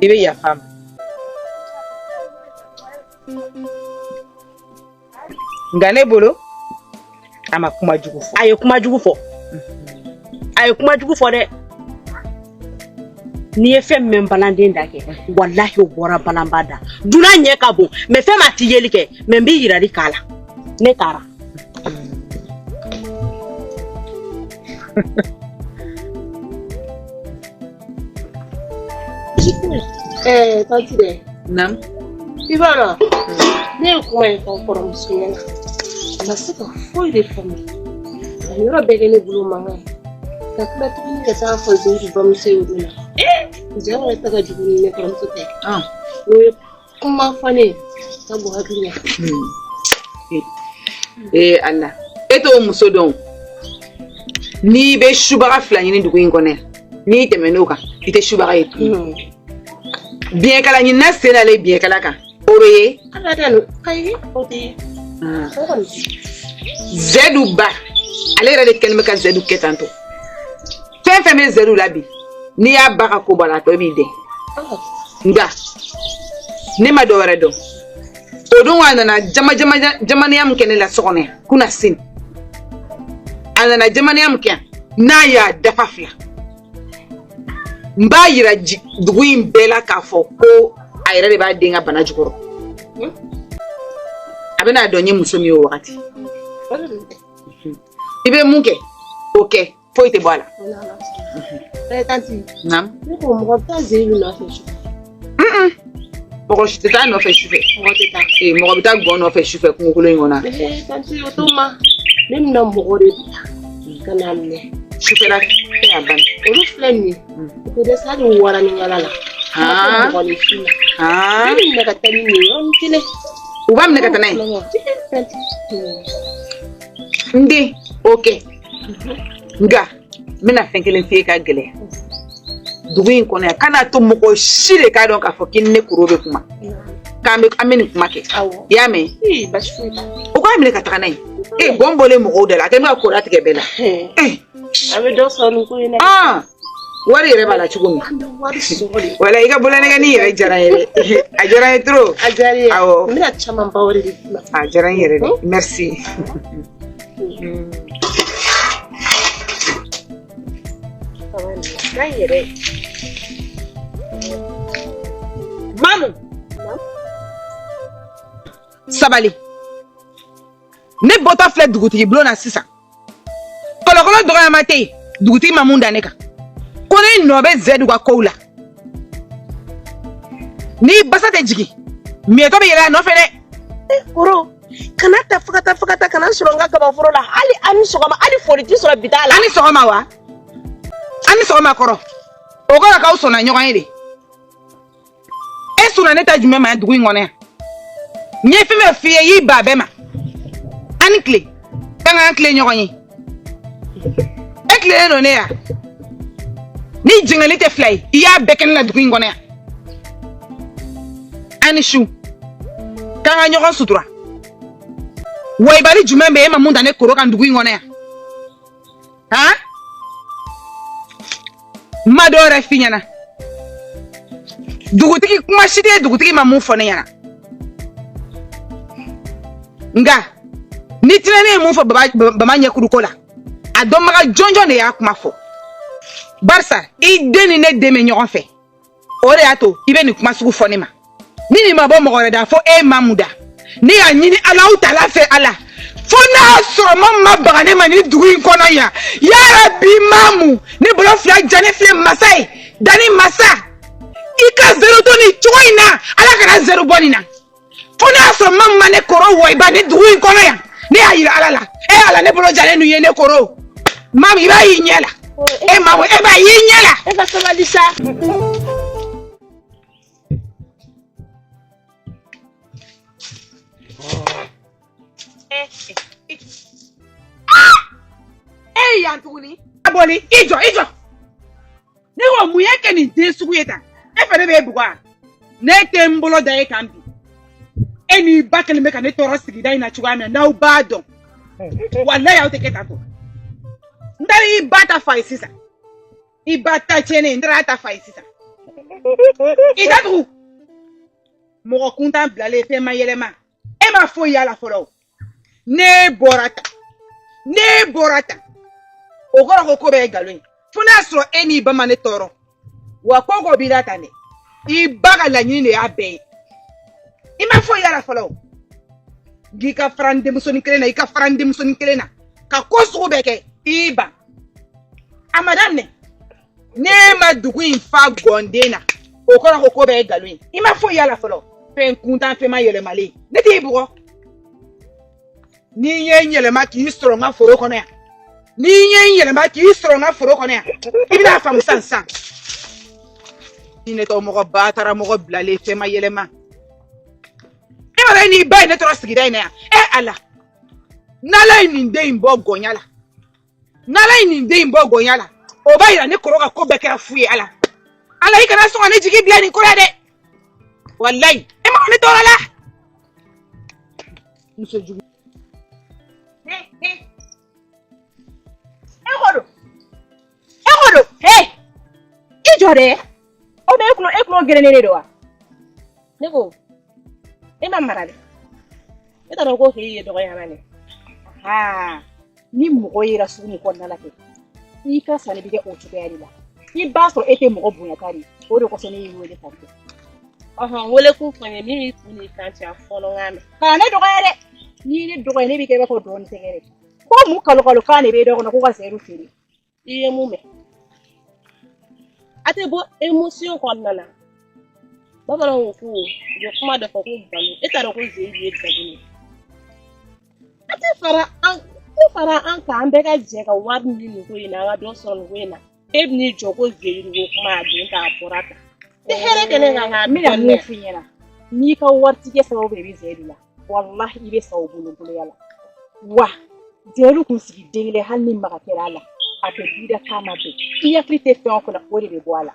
i bɛ yafa ma nka ne bolo a ma kuma jugu fɔ a ye kuma jugu fɔ a ye kuma jugu fɔ dɛ n'i ye fɛn min balanden da kɛ walahi o bɔra balanba da dunan ɲɛ ka bon mais fɛn ma ti yeli kɛ mais n b'i yirali k'a la ne taara tanti de Naam. i b'a dɔn ne ye kuma in fɔ kɔrɔmuso ɲɛna a ma se ka foyi de faamu a yɔrɔ bɛɛ kɛ ne bolo mankan ye ka tila tuguni ka taa fɔ Zeyidu bamuso ye o don na jaa wɛrɛ tɛ ka jugu ni ne kɔrɔmuso tɛ o ye kuma fɔ ne ye ka bɔ hakili la Ala e t'o muso dɔn n'i bɛ subaga fila ɲini dugu in kɔnɔ yan n'i tɛmɛn'o kan i tɛ subaga ye tuguni biɲɛkala ɲinina sen n'ale biɲɛkala kan o bɛ ye ala tɛ no ayi o tɛ ye Zeyidu ba ale yɛrɛ de kɛlen bɛ ka Zeyidu kɛ tan tɔ fɛn fɛn bɛ Zeyidu la bi n'i y'a ba ka ko bɔ a la a tɔ b'i dɛn nka ne ma dɔ wɛrɛ dɔn o don a nana jamaniya min kɛ ne la so kɔnɔ yan kunna sini a nana jamaniya min kɛ yan n'a y'a dafa fila n b'a yira dugu in bɛɛ la k'a fɔ ko a yɛrɛ de b'a den ka bana jukɔrɔ a bɛna dɔn n ye muso min ye o wagati i bɛ mun kɛ o kɛ foyi tɛ bɔ a la tanti naam ne ko mɔgɔ bɛ taa Zeyidu nɔfɛ su mɔgɔ si tɛ taa nɔfɛ sufɛ mɔgɔ tɛ taa mɔgɔ bɛ taa gɔn nɔfɛ sufɛ kungokolo in kɔnɔ tanti o t'o ma ne bɛna mɔgɔ de bila ka n'a minɛ sufɛla tɛ a ban olu filɛ nin ye o tɛ dɛsɛ hali waranikala la mɔgɔninfin na ne bɛ minɛ ka taa ni nin ye yɔrɔnin kelen u b'a minɛ ka taa n'a ye n den o kɛ nka n bɛna fɛn kelen f'i ye ka gɛlɛya dugu in kɔnɔ yan kana to mɔgɔ si de k'a dɔn k'a fɔ k'i ni ne koro bɛ kuma k'an bɛ nin kuma kɛ i y'a mɛn o k'a minɛ ka taga n'a ye gɔn bɔlen mɔgɔw da la a kɛ n bɛ kora tigɛ bɛɛ la a bɛ dɔ sɔrɔ nin ko in na wari yɛrɛ b'a la cogo min wala i ka bolonkɛni yɛrɛ diyara n ye dɛ a diyara n ye trop a diyara n ye awɔ n bɛna caman ba wɛrɛ de d'i ma a diyara n yɛrɛ dɛ merci n'a yɛrɛ Mamu. Sabali. Ne bota flet dugutigi bulo na sisa. Kolokolo doga mate dugutigi mamunda neka. Kone nobe zedu ga koula. Ni basate jigi. Mieto be yela no fene. Koro. Kana ta fakata kana suronga kaba foro la ali ani sogama ali foliti sura bidala. Ani sogama wa. Ani sogama koro. Ogora ka usona nyoga yede. Esuna neta jume ma dugu ngone. Nye fime fie yi babema. Ani kle. Tanga kle nyoga yi. Ekle no ne ya. Ni jingali te fly. Iya beken la dugu ngone ya. Ani shu. Tanga nyoga sutura. Waibali jumembe ema munda ne koro kan dugu ngone ya. Ha? Madore finyana. Dugutigi kuma shide dugutigi mamu fone yana. Nga ni tinene mu fo baba nyekuru kola. Adon maga jonjo ne ya kuma fo. Barsa I deni ne deme nyogon fe. Ore ato ibe ni kuma sugu fone ma. Nini mabo mogore da fo mamuda. Ni ya nyini ala utala fe ala. Fona so mama bagane mani dugu kona ya. Ya rabbi mamu ni bolo fia jane fle masai. Dani masa. Ika zero toni choina ala kana zero bonina. Fona so mama ne koro woiba ni dugu kona ya. Ni ayira ala la. Ala ne bolo jane nu yene koro. Mami ba yinyela. Mamu ba yinyela. Eba sabalisa. Yantuni aboli ijo ne wo muyeke ni desugu yeta e fere be bugwa ne tembolo da ekambi eni bakele meka ne toro sigida ina chugwa me na ubado wallahi ya uteketa to ndari ibata faisisa ibata chene ndrata faisisa idatu mo kunta blale te mayelema e ma fo yala folo ne borata ogora ko be galwe funa so eni ba mane toro wa kogo bilata ne ibaga la nyine ya be ima fo yara folo gika frande musoni kelena ika frande musoni kelena ka kosu beke iba amadane ne ma dugu infa gondena ogora ko be galwe ima fo yara folo fe kuntan fe ma yele mali ne ti bugo ni yele ma ki stronga foro kono ya ni yele ma ki stronga foro kono ya ibina fam sansan ni ne to mo batara mo blale fe ma yele ma e wala ni bay ne to sigida ina ya ala nala ni nde imbo gonyala o bayira ne koroga ko bekera fuye ala ikana so ne jigi bla ni kora de wallahi e ma ne to la muso jugu Egodo, hey! Ijore, obe eklo gerenere doa. Nego, ema marade. Eta rogo hiye dogo yanane. Ah, ni mugo yira suni ko nalake. Ika sane bige ochuke yarila. Ni baso ete mugo bunya kari. Ore ko sene yiwele tanke. Wole ku fanye ni kuni kanti afono ngame. Kana dogo yare. Ni dogo ne bige ko don segere. Ko mu kalo kane be dogo na ko seru firi. Iye mume. Ate bo emotion ko nana. Baba na ku yo kuma da ko banu. Eta ro ko zeyi tsagini. Ate fara an ka ambe ga je ka warni ni ko ina ga do son wena. Ebni jogo zeyi wo kuma de ta porata. Te here kene ga mina mu finyera. Ni ka warti ke sawo be zeyi la. Wallahi ibe sawo bulu yala. Wa delu kun sigi dele halni makatela la. Ape bida kama be iya krite fe on kola ori be boala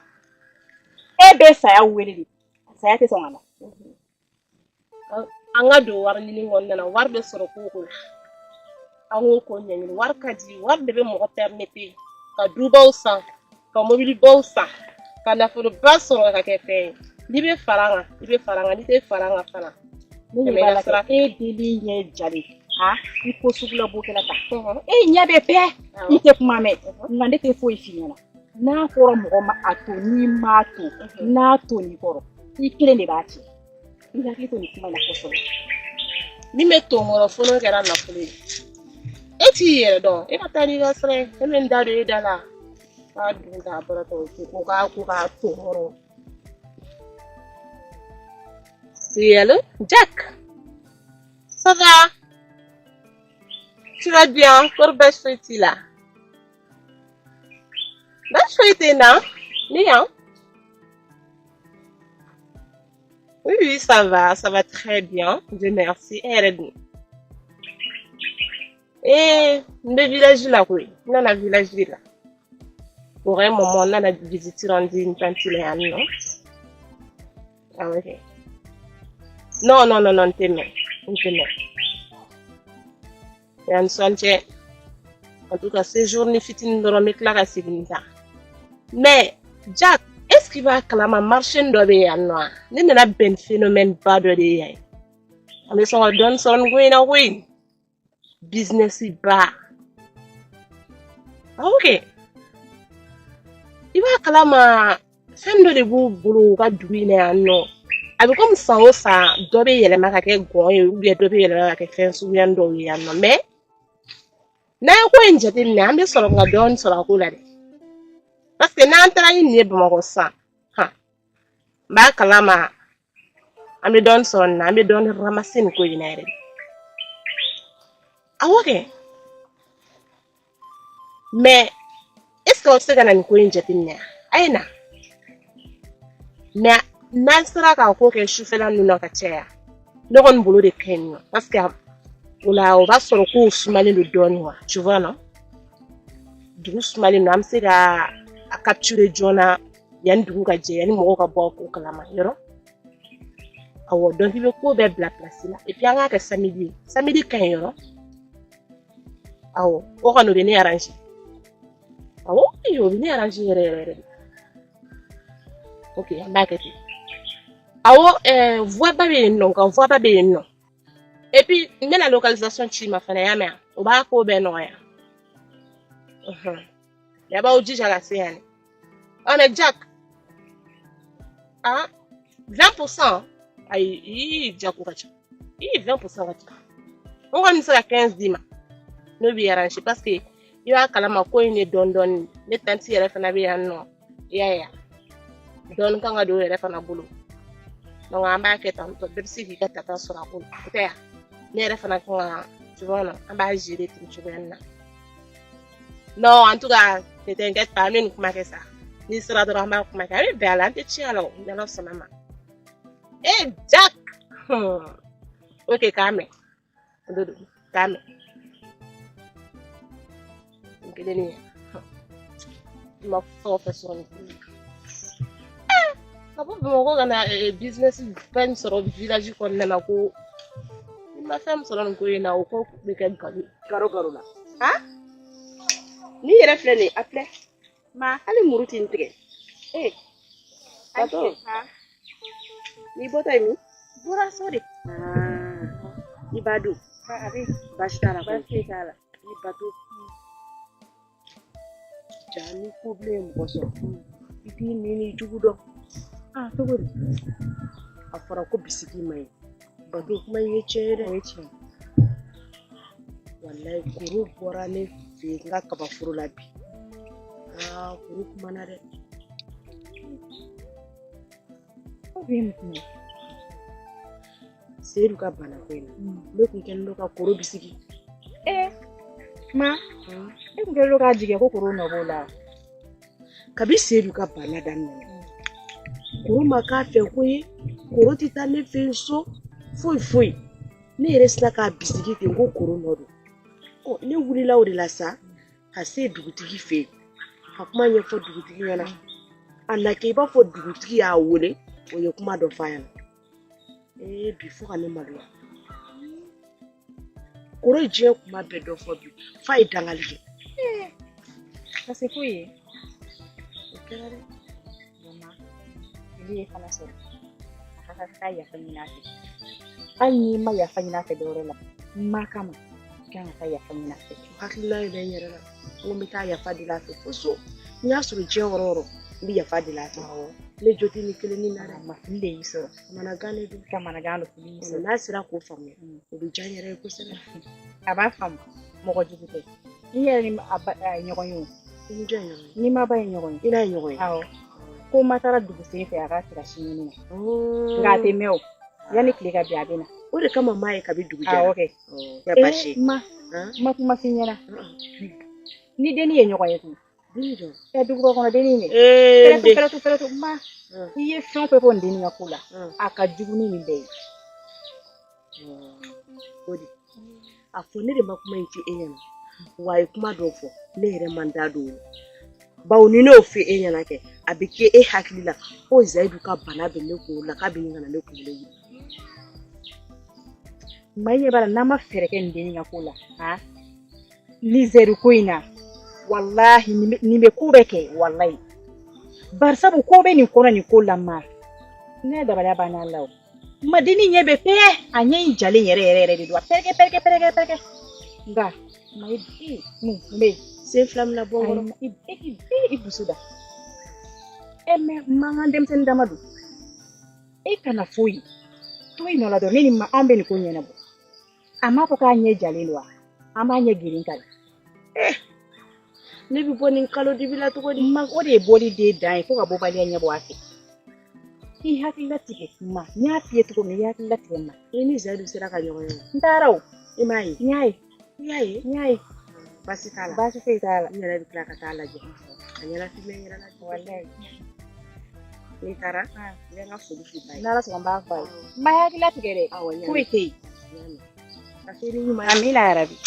ebe saya weleli saya te songala anga do warni ni ngonna na warbe soro ko ango ko nyani war kaji warbe be mo permettre ka duba usan ka mobile bausa ka na fo ba soro ka ke fe libe faranga ni te faranga fana ni bala sara e dili nye jali ha iko sugula bokela ta e nyabe pe ite kuma me ngande te fo ifinyana n'a fɔra mɔgɔ ma a to n'i m'a to n'a to n'i kɔrɔ i kelen de b'a tiɲɛ i hakili to nin kuma in na kosɛbɛ. Min bɛ to nkɔrɔ fɔlɔ kɛra nafolo ye e t'i yɛrɛ dɔn e ka taa n'i ka sira ye e bɛ n da don e da la k'a dun k'a baratɔ ko k'a to nkɔrɔ. Hello, Jack. Ça va? Tu vas bien? Encore belle fête là. Belle fête non? Bien. Oui, ça va très bien. Dieu merci. Et le village là, oui. Non, le village là. Pour un moment, on a visité une tante là, non? Ah, ok. Non, t'aimais. Et en tout cas, ces journées fitines de l'homme éclairent à Sivinta. Mais, Jack, est-ce qu'il va acclamer marché d'obé à noir? N'est pas un phénomène pas de l'IA. On est sur le don son win. Business is bas. Ah, ok. Il va acclamer femme de boulot à douiner à non. Avec comme ça, ça, d'obé y a la marque ou bien d'obé y a la fait souvenir d'obé à non. Mais, n'a pas une jetée, n'a pas sur la donne sur la roulade. Parce que n'a pas une nièce de ça. Ba kalama ami don son ami don ramasin ko yinere awoke mais est-ce que on se gana ko injetinnya aina mais nan sera ka ko ke shufela nuno ka cheya dogon bulu de kenyo parce que ola on va sur ko sumali le donwa tu vois non du sumali no am se ga a capturer jona yan dugu ka jɛ yani mɔgɔw ka bɔ ko kalama yɔrɔ awɔ donc i bɛ ko bɛɛ bila place la et puis an k'a kɛ samedi ka ɲi yɔrɔ awɔ o kɔni o bɛ ne arrange awɔ o bɛ ne arrange yɛrɛ ok an b'a kɛ ten awɔ voix ba bɛ yen nɔ nka voix ba bɛ yen nɔ et puis n bɛna localisation ci ma fana y'a mɛn o b'a ko bɛɛ nɔgɔya y'a b'aw jija ka se yan on est Jack. Ah, 20%. Aïe, Jack ou Kacha. 20%. On va nous faire 15 dima. Nous lui arranger parce que il va calmer quoi il ne donne les tantes y refait n'avait non. Ya. Donne quand on doit refait na boulot. Donc on va faire tant de si qui t'attend sur la boulot. Peut-être. Les refait na quoi tu vois non. On va gérer tout tu vois non. Non, en tout cas, ne t'inquiète pas, mais nous comment que ça. Ni sera de rama kuma ka be ala te chialo ndalo sama Jack ok kame dodo kame ngene ni ma fo person abo mo gana business pen soro village ko nana ko ma femme soro ko ina ko be kan karo la ha ni reflene appelé ma ali murutin tige ato ni bota mi bura sore ibadu ari bashara ibadu jani problem boso ipi nini jugudo to gori afara ko bisiki mai badu kuma yace wallahi kuru bora ne fi nga kaba furu labi kuru kuma na de seru ka bana kwena lokun ken loka kuru bisiki ma kun loka jige ko kuru no bola kabi seru ka bana dan kuru maka fe koyi kuru titane fe so foi ne resla ka bisiki ke ko kuru no do ne wuli la o de la sa ha se dugutigi fe ha kuma nya fo dugutigi yana alla ke ba fo dugutigi ya wole o ye kuma do fa yana bi fo ka ne malu kuru je kuma be do fo bi fa idangalije kasi kuyi okere mama ili fana so akaka ya fanyina fe anyi ma ya fanyina fe do rela ma kama kan ka ya fanyina fe hakila ile yere la o mi ta ya fadila fe so Nya suru je wororo bi ya fadi la tawo le joti ni kele ni na ma fille yi so mana gane du kama na gano fille yi so na sira ko famu o bi janyere ko sele aba fam mo ko jugute ni ni aba nyogo yo ni janyo ni ma ba nyogo ina nyogo awo ko matara dugu se fe aga tira shini ni oh ngate mew yani klika bi abina o de kama mai ka bi dugu ah okay ya bashi ma finyana ni deni ye nyogo yetu Bijo. Dugu ko deni ni pero ma iye fon pe pon deni yakula aka juguni ni be odi afone de makuma nti enyana waye kuma dofo lere mandado bawni no fe enyana ke abike e hakilila o zaidu ka bana be ne ko la ka bi ngana ne ko le maye bara nama fereke ndeni yakula ha ni zeru koina wallahi ni be kubeke wallahi barsa bu ko be ni ko ni ko lamma ne da bala bana law madini nyebe pe anye jale yere de do perke nga mai me se flam la bongo ibusuda eme mangandem sen damadu e kana foyi to ino la do ni ma ambe ni ko nyena bo ama ko ka nye jale lo ama nye girin kala ne bi boni kalo dibila to ko di ma o de boli de dai ko ka bo bali anya bo afi I hakila tike ma nya fiye to mi hakila tike ma ni zaidu sira ka nyogo ndaraw imai nyai basi fe tala nyala bi kala ka tala je anyala fi me nyala la wallahi ni tara le nga fudu fi bay nala so mba fa ma hakila tike de kuite afiri ni ma amila arabi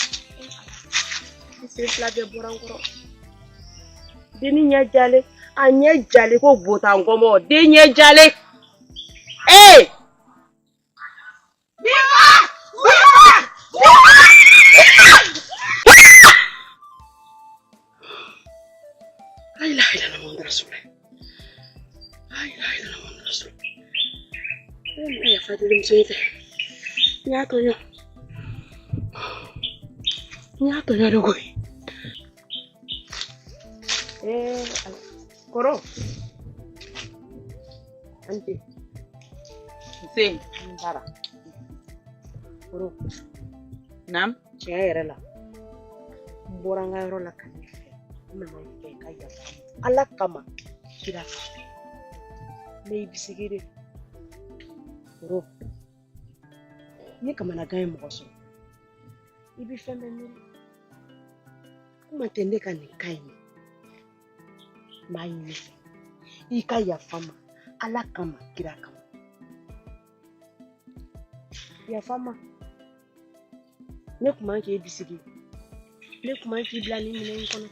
se fla be borangoro deni nya jale anya jale ko bota ngomo de nya jale La ilaha illallah Muhammad Rasulullah. La ilaha illallah Muhammad Rasulullah. Ya fadil msite. Nyato nyo dogo. Koro. Anti. Sing. Bara. Koro. Nam. Chayera la. Boranga yoro la kan. Mama ke kaya. Ala kama. Kira. Ne bisigire. Koro. Ni kama na gaye mokoso. Ibi feme ni. Kuma tendeka ni kaini. Maini. Ika ya fama. Ala kama kira kama. Ya fama. Ne kuma ke bisigi. Ne kuma ke blani mine kono.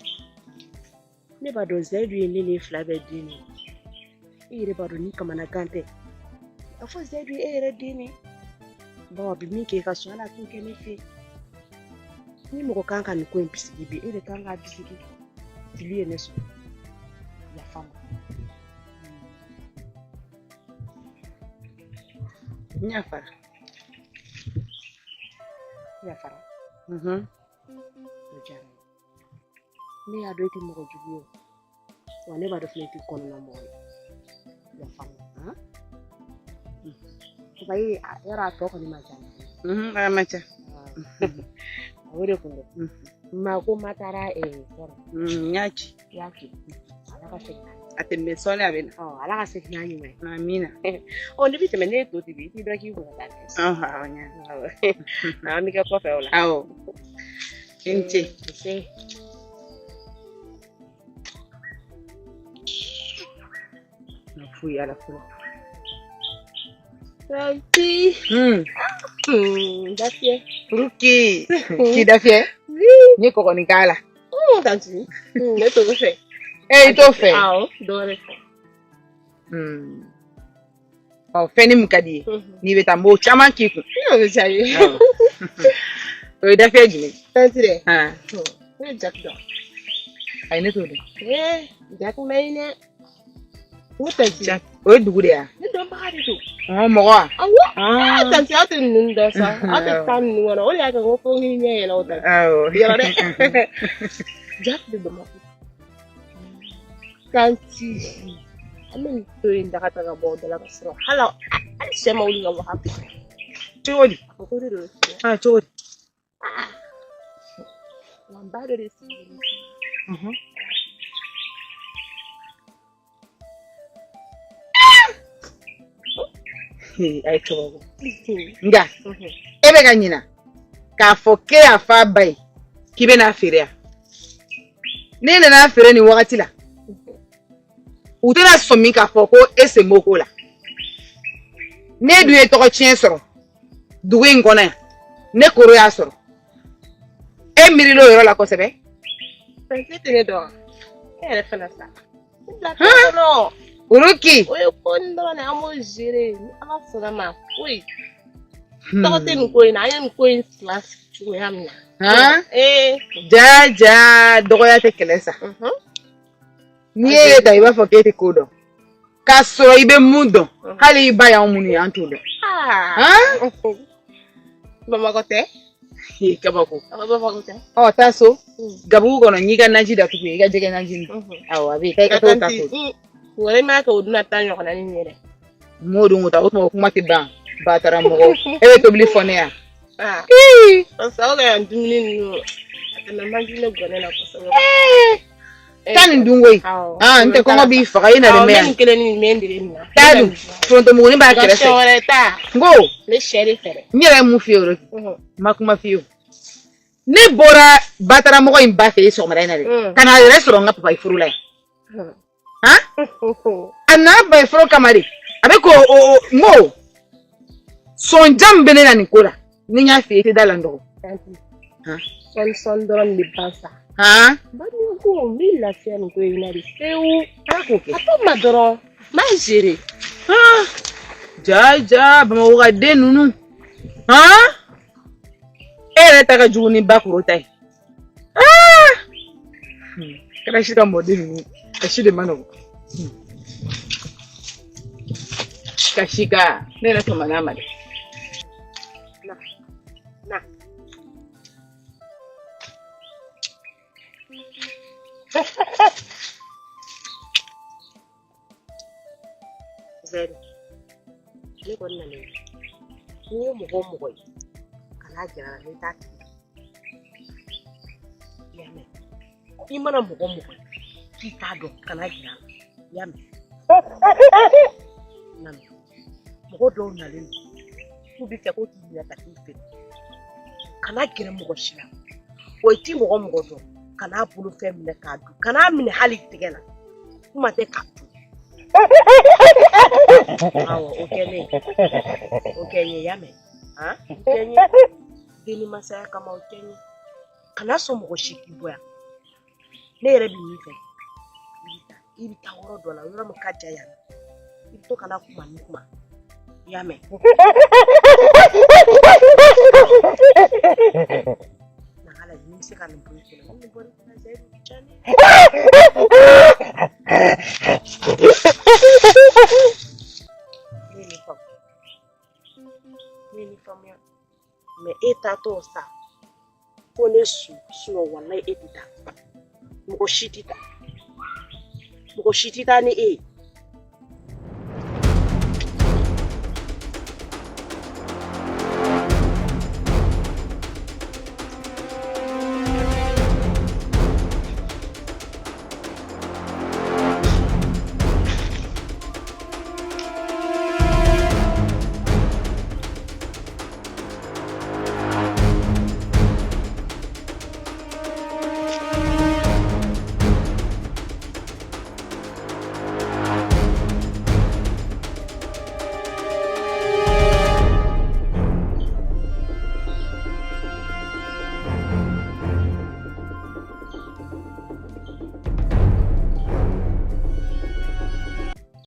Ne bado zaidu yenene flabe dini. Ire bado ni kama na gante. Afo zaidu ere dini. Bawa bi mi ke ka so ala tun ke ne fi. Ni mo ko kanka ni ko bisigi bi ire kanka bisigi. Diliye ne so. Ya fama. Nyafara. Nyafara. Ojara. Ne ado iti mo jugo. Wane bado fleti kono na mo. Ya fama. Kubai yara to ko ni majana. Amacha. Awore kundo. Ma ko matara Nyachi. yaki. Alaka shekna. Atembe sole abena. Alaka shekna ni mai. Amina. Ndi bite mene to tibi ti braki ko ta. Awanya. Na mi ka ko fe ola. Awo. Inche. Se. Na fui ala fui. Santi. Dafie. Ruki. Ki dafie? Ni koko ni kala. Tanti. Ne to ko fe. Ito fe. Dore. Feni mukadi. Ni beta mo chama kiku. Yo chayi. O dafie jini. Tanti de. Ne jakdo. Ai ne to de. Jak mayne. Utanti. Jak. O dugu de ya. Ni don ba hadi to. Mo wa. Awo. Tanti atin nun da sa. Atin tan nu wala. O ya ka ko ko ni nye la utan. Awo. Yara de. Jak de do ma. tanti. Amen to inda ka taga bodo la kasro. Hala, ai sema uli nga wapi. Chori. Okuri do. Ah, chori. Lambado de si. Ai chogo. Nga. Ebe ganyina. Ka foke afa bai. Kibe na afiria. Nene na afire ni wakati la. Utena somi ka foko ese moko la. Ne duye toko chien soro. Duwe ngona. Ne koro ya soro. E mirilo yoro la kosebe. Tanti tene do. Ere fana sa. No. Uruki. Oye kondo na amo jere. Ni ala sona ma. Oi. Toko tene ko ina ayen ko in class. Chume hamna. Ha? Ja dogo ya te kelesa. Ni da iba forget kodo. Kaso ibe mundo. Hali iba ya munu ya ntudo. Mama kote? Kabako. Mama kote? Oh taso. Gabu kono nyiga naji da tuku iga jege naji. Awa bi kai ka to taso. Wale ma ka uduna tanyo kana ni nyere. Modu nguta utmo kuma tiba. Batara mogo. Ewe tobli fone ya. Sasa ga ndumini no. Atana manjile gone na kosa. Tani ndungwe. Nte kongo bi faka ina le mea. Nkele ni mendire ni. Tadu. Pronto muguni ba kerese. Ngo. Le sheri fere. Nyere mu fiyo. Makuma fiyo. Ne bora batara mogo imba fe so mara ina le. Kana restaurant nga papa ifurula. Ana ba ifuro kamari. Abeko ngo. Son jambe na nikola. Ninya fi ete dalando. Son doron di bansa. Bani ko mi la fian ko ina di seu. Ato madoro. Ma jere. Ja ba mo ga de nunu. Ere ta ga juni ba ko tai. Kana shi ka modin ni. Kashi de mano. Kashika. Ne na to manama. Zero. Ni ko na ni. Ni mo yi. Kala jara ni ta ti. Yame. Ni mana mo yi. Ki ta do kana jara. Yame. Nam. Mo do na le. Ku bi ta ko ti ya ta ti fe. Kana gira mo shila. O ti mo do. Kana bulu fem ne ka du. Kana mini hali tigena. Kuma te ka du. Awo okenye yame. Okenye dini masaya kama okenye. Kana so mo shiki boya. Ne yere bi ni fe. Ibi ta woro dola, woro mo kaja ya. Ibi to kana kuma ni kuma. Yame. Nagala ni se kana mbu kuna. Ni bori kuna zeru chani. Uniform ya. Me eta to sa. Pone su wallahi edita. Muko shitita ni